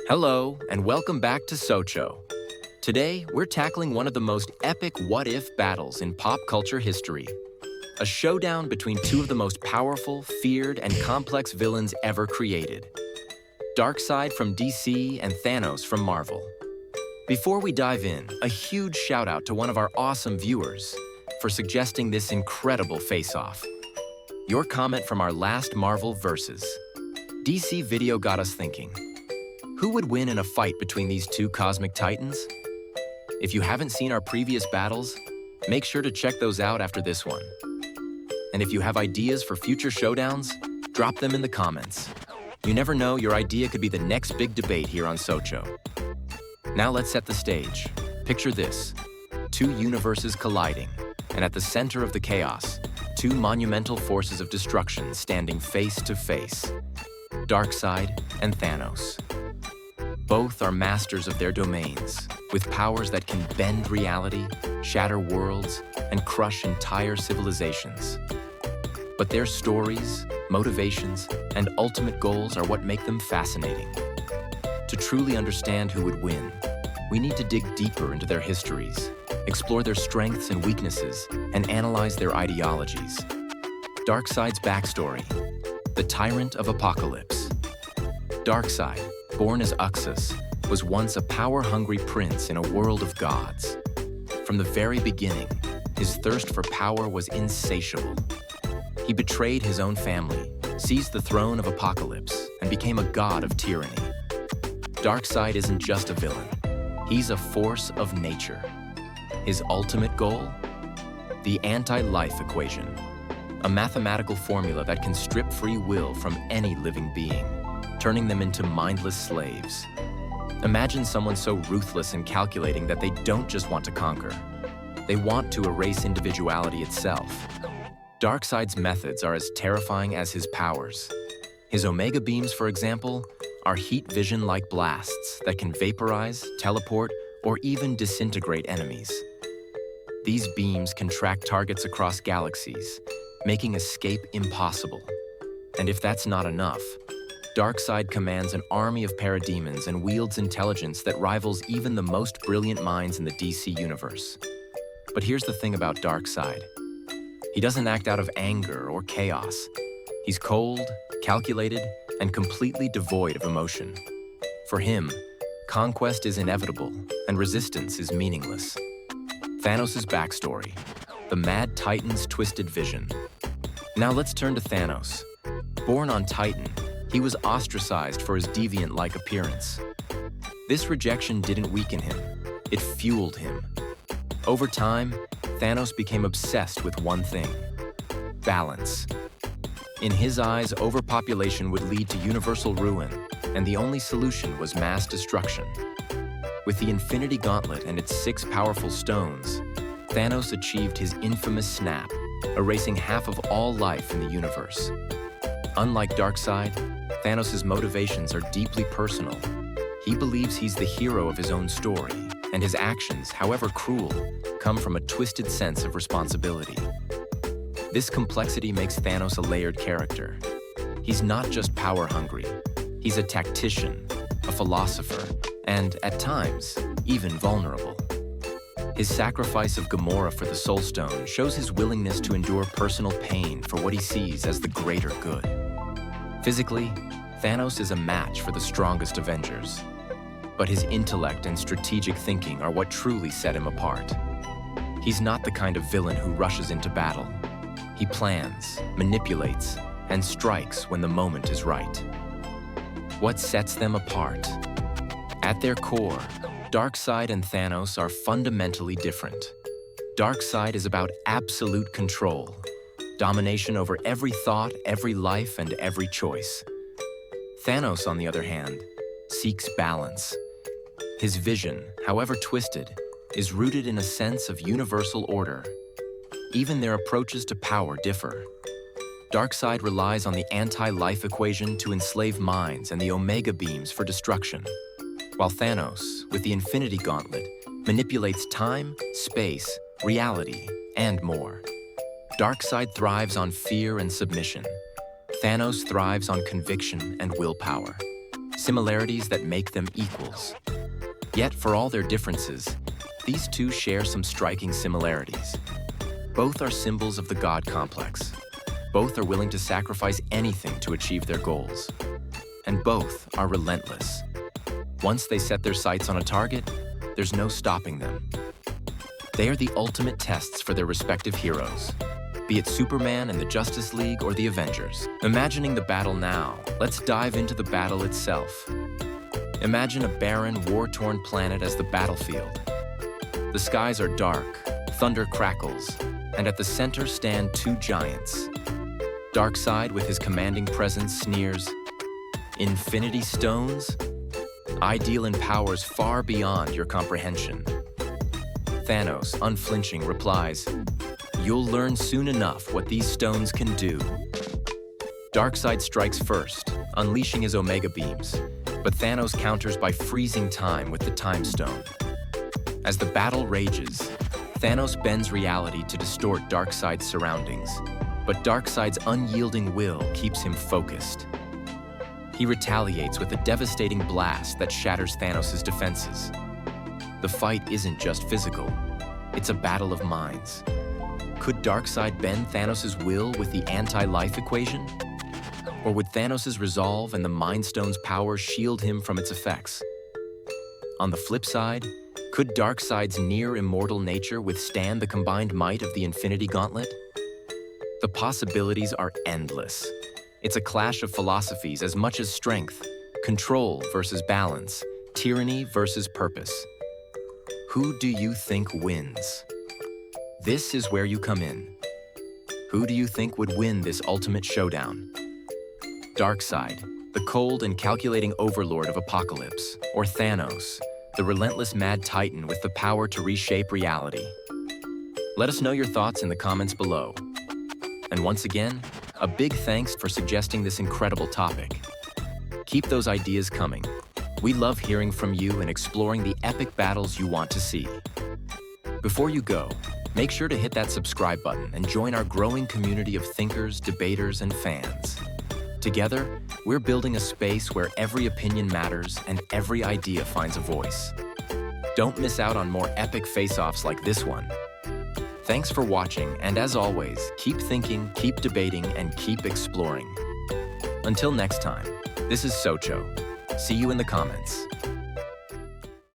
Hello, and welcome back to Socho. Today, we're tackling one of the most epic what-if battles in pop culture history. A showdown between two of the most powerful, feared, and complex villains ever created. Darkseid from DC and Thanos from Marvel. Before we dive in, a huge shout out to one of our awesome viewers for suggesting this incredible face-off. Your comment from our last Marvel Versus. DC video got us thinking. Who would win in a fight between these two cosmic titans? If you haven't seen our previous battles, make sure to check those out after this one. And if you have ideas for future showdowns, drop them in the comments. You never know, your idea could be the next big debate here on Socho. Now let's set the stage. Picture this: two universes colliding, and at the center of the chaos, two monumental forces of destruction standing face to face. Darkseid and Thanos. Both are masters of their domains, with powers that can bend reality, shatter worlds, and crush entire civilizations. But their stories, motivations, and ultimate goals are what make them fascinating. To truly understand who would win, we need to dig deeper into their histories, explore their strengths and weaknesses, and analyze their ideologies. Darkseid's backstory: the Tyrant of Apocalypse. Darkseid, born as Uxas, was once a power-hungry prince in a world of gods. From the very beginning, his thirst for power was insatiable. He betrayed his own family, seized the throne of Apocalypse, and became a god of tyranny. Darkseid isn't just a villain. He's a force of nature. His ultimate goal? The anti-life equation, a mathematical formula that can strip free will from any living being, turning them into mindless slaves. Imagine someone so ruthless and calculating that they don't just want to conquer. They want to erase individuality itself. Darkseid's methods are as terrifying as his powers. His Omega beams, for example, are heat vision-like blasts that can vaporize, teleport, or even disintegrate enemies. These beams can track targets across galaxies, making escape impossible. And if that's not enough, Darkseid commands an army of parademons and wields intelligence that rivals even the most brilliant minds in the DC universe. But here's the thing about Darkseid. He doesn't act out of anger or chaos. He's cold, calculated, and completely devoid of emotion. For him, conquest is inevitable and resistance is meaningless. Thanos' backstory: the Mad Titan's twisted vision. Now let's turn to Thanos. Born on Titan, he was ostracized for his deviant-like appearance. This rejection didn't weaken him, it fueled him. Over time, Thanos became obsessed with one thing: balance. In his eyes, overpopulation would lead to universal ruin, and the only solution was mass destruction. With the Infinity Gauntlet and its 6 powerful stones, Thanos achieved his infamous snap, erasing half of all life in the universe. Unlike Darkseid, Thanos' motivations are deeply personal. He believes he's the hero of his own story, and his actions, however cruel, come from a twisted sense of responsibility. This complexity makes Thanos a layered character. He's not just power-hungry. He's a tactician, a philosopher, and, at times, even vulnerable. His sacrifice of Gamora for the Soul Stone shows his willingness to endure personal pain for what he sees as the greater good. Physically, Thanos is a match for the strongest Avengers. But his intellect and strategic thinking are what truly set him apart. He's not the kind of villain who rushes into battle. He plans, manipulates, and strikes when the moment is right. What sets them apart? At their core, Darkseid and Thanos are fundamentally different. Darkseid is about absolute control, domination over every thought, every life, and every choice. Thanos, on the other hand, seeks balance. His vision, however twisted, is rooted in a sense of universal order. Even their approaches to power differ. Darkseid relies on the anti-life equation to enslave minds and the Omega beams for destruction, while Thanos, with the Infinity Gauntlet, manipulates time, space, reality, and more. Darkseid thrives on fear and submission. Thanos thrives on conviction and willpower. similarities that make them equals. Yet, for all their differences, these two share some striking similarities. Both are symbols of the God complex. Both are willing to sacrifice anything to achieve their goals. And both are relentless. Once they set their sights on a target, there's no stopping them. They are the ultimate tests for their respective heroes, be it Superman and the Justice League or the Avengers. Imagining the battle now, let's dive into the battle itself. Imagine a barren, war-torn planet as the battlefield. The skies are dark, thunder crackles, and at the center stand two giants. Darkseid, with his commanding presence, sneers, "Infinity Stones? I deal in powers far beyond your comprehension." Thanos, unflinching, replies, "You'll learn soon enough what these stones can do." Darkseid strikes first, unleashing his Omega beams, but Thanos counters by freezing time with the Time Stone. As the battle rages, Thanos bends reality to distort Darkseid's surroundings, but Darkseid's unyielding will keeps him focused. He retaliates with a devastating blast that shatters Thanos' defenses. The fight isn't just physical, it's a battle of minds. Could Darkseid bend Thanos' will with the anti-life equation? Or would Thanos' resolve and the Mind Stone's power shield him from its effects? On the flip side, could Darkseid's near-immortal nature withstand the combined might of the Infinity Gauntlet? The possibilities are endless. It's a clash of philosophies as much as strength, control versus balance, tyranny versus purpose. Who do you think wins? This is where you come in. Who do you think would win this ultimate showdown? Darkseid, the cold and calculating overlord of Apocalypse, or Thanos, the relentless mad titan with the power to reshape reality? Let us know your thoughts in the comments below. And once again, a big thanks for suggesting this incredible topic. Keep those ideas coming. We love hearing from you and exploring the epic battles you want to see. Before you go, make sure to hit that subscribe button and join our growing community of thinkers, debaters, and fans. Together, we're building a space where every opinion matters and every idea finds a voice. Don't miss out on more epic face-offs like this one. Thanks for watching, and as always, keep thinking, keep debating, and keep exploring. Until next time, this is Socho. See you in the comments.